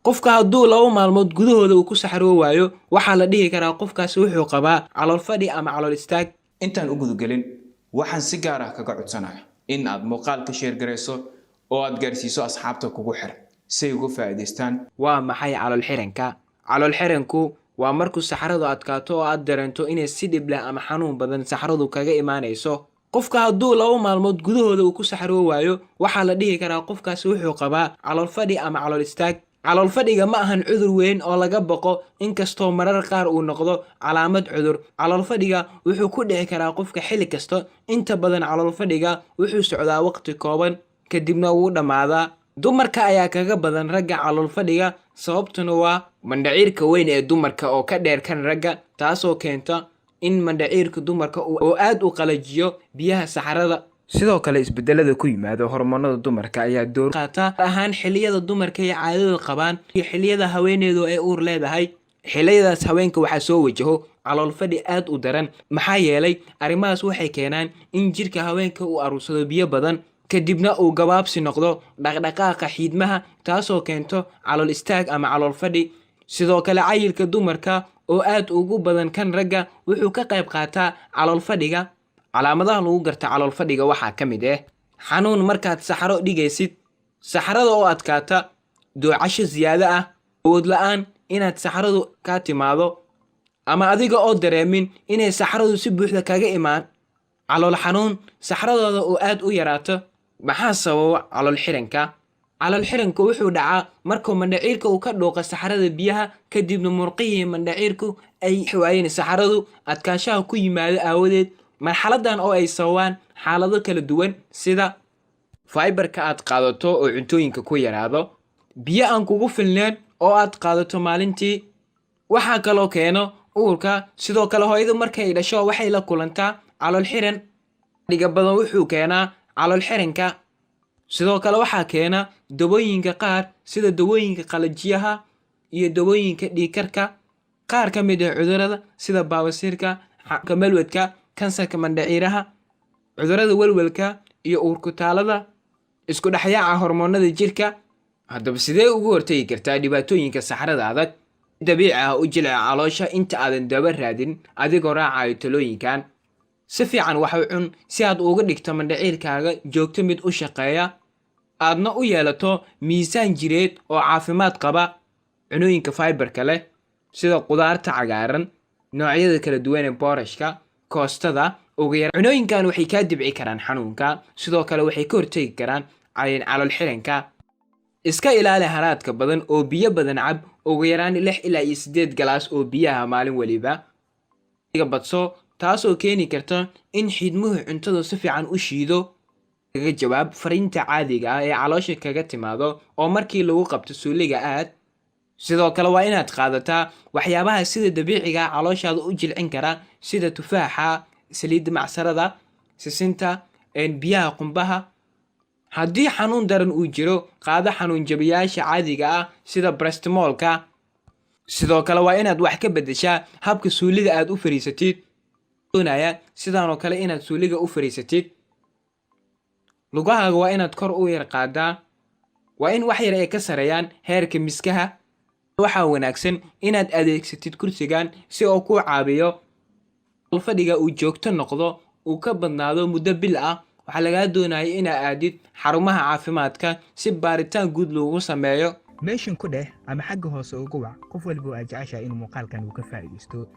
qofka hadduu 2 maalmood gudahooda uu ku saxaroo waayo waxaa la dhihi karaa qofkaasi wuxuu qabaa calool fadhi ama calool istaag. intaan u gudagelin waxaan si gaar ah kaga codsanayaa in aad muuqaalka share gareyso oo aad gaarsiiso asxaabta kugu xiran si ay uga faa'iidaystaan. waa maxay calool xiranka? calool xiranku waa markuu saxaradu adkaato oo aad dareento inay si dhib leh ama xanuun badan saxaradu kaga imaanayso. qofka hadduu 2 maalmood gudahooda uu ku saxaroo waayo waxaa la dhihi karaa qofkaasi wuxuu qabaa calool fadhi ama calool istaag. calool fadhiga ma ahan cudur weyn oo laga baqo, inkastoo marar qaar uu noqdo calaamad cudur. calool fadhiga wuxuu ku dhici karaa qofka xilli kasta. inta badan calool fadhiga wuxuu socdaa waqti kooban kadibna wuu dhammaadaa. dumarka ayaa kaga badan ragga calool fadhiga, sababtuna waa mandhaciirka weyn ee dumarka oo ka dheer kan ragga, taasoo keenta in mandhaciirka dumarka uu aad u qalajiyo biyaha saxarada. sidoo kale isbedelada ku yimaada hormoonada dumarka ayaa door qaata, gaar ahaan xilliyada dumarka ay caadada qabaan iyo xilliyada haweeneydu ay uur leedahay. xilliyadaas haweenka waxaa soo wajaho calool fadhi aad u daran, maxaa yeelay arrimahaas waxay keenaan in jirka haweenka uu aruursado biyo badan kadibna uu gabaabsi noqdo dhaqdhaqaaqa xiidmaha, taasoo keento calool istaag ama calool fadhi. sidoo kale cayilka dumarka oo aad ugu badan kan ragga wuxuu ka qayb qaataa calool fadhiga. calaamadaha lagu garta calool fadhiga waxaa ka mid ah xanuun markaad saxaro dhigaysid, saxarada oo adkaata, doocasho ziyaado ah, awood la'aan inaad saxaradu ka timaado, ama adiga oo dareemin inay saxaradu si buuxda kaga imaan. calool xanuun, saxaradooda oo aad u yaraato. maxaa sababa calool xiranka? calool xiranku wuxuu dhacaa markuu mandhaciirka uu ka dhuuqa saxarada biyaha kadibna murqihii mandhaciirku ay waayeen saxaradu adkaanshaha ku yimaado aawadeed. marxaladan oo ay sababaan xaalado kala duwan sida fiberka aad qaadato oo cuntooyinka ku yaraado, biyo aan kugu filneen oo aad qaadato maalintii. waxaa kaloo keeno uurka. sidoo kale hooyadu markay dhasho waxay la kulantaa calool xiran. dhiga badan wuxuu keenaa calool xiranka. sidoo kale waxaa keena dawooyinka qaar sida dawooyinka qalajiyaha iyo dawooyinka dhiigkarka. qaar ka mid ah cudurrada sida baabasiirka, xanuunka malwadka, kansarka mandhaciiraha, cudurrada walwalka iyo uurkutaalada, isku dhexyaaca hormoonada jirka. haddaba sidee ugu hortagi kartaa dhibaatooyinka saxarada adag? si dabiici ah u jilci caloosha inta aadan daba raadin adigoo raacayo talooyinkan. si fiican wax u cun si aad uga dhigto mandhaciirkaaga joogto mid u shaqeeya, aadna u yeelato miisaan jireed oo caafimaad qaba. cunooyinka fiberka leh sida qudaarta cagaaran, noocyada kala duwan ee boorashka, koostada, ugu yar cunooyinkan waxay kaa dibci karaan xanuunka, sidoo kale waxay ka hortagi karaan calool xiranka. iska ilaali haraadka badan oo biyo badan cab, ugu yaraan 6 ilaa 8 galaas oo biyaha maalin waliba. iga badso, taasoo keeni karta in xiidmuhu cuntada si fiican u shiido. kaga jawaab fariinta caadiga ah ee caloosha kaga timaado oo markii lagu qabto suuliga aad. sidoo kale waa inaad qaadataa waxyaabaha sida dabiiciga ah calooshaada u jilcin kara sida tufaaxa, saliidda macsarada, sisinta, biyaha qumbaha. haddii xanuun daran uu jiro, qaado xanuun jabiyaasha caadiga ah sida brestmolka. sidoo kale waa inaad wax ka beddeshaa habka suuliga aad u fariisatid. doonaya sidaanoo kale inaad suuliga u fariisatid. lugahaaga waa inaad kor u yar qaadaa, waa in wax yar ay ka sareeyaan heerka miskaha. waxaa wanaagsan inaad adeegsatid kursigan si uu kuu caawiyo calool fadhiga uu joogto noqdo, uu ka badnaado muddo bil ah. waxaa lagaa doonaya inaad aadid xarumaha caafimaadka si baaritaan guud loogu sameeyo. meeshan ku dheh ama xagga hoose ugu wac qof walba oo aad jeceshahay inuu muuqaalkan uu ka faa'iidaysto.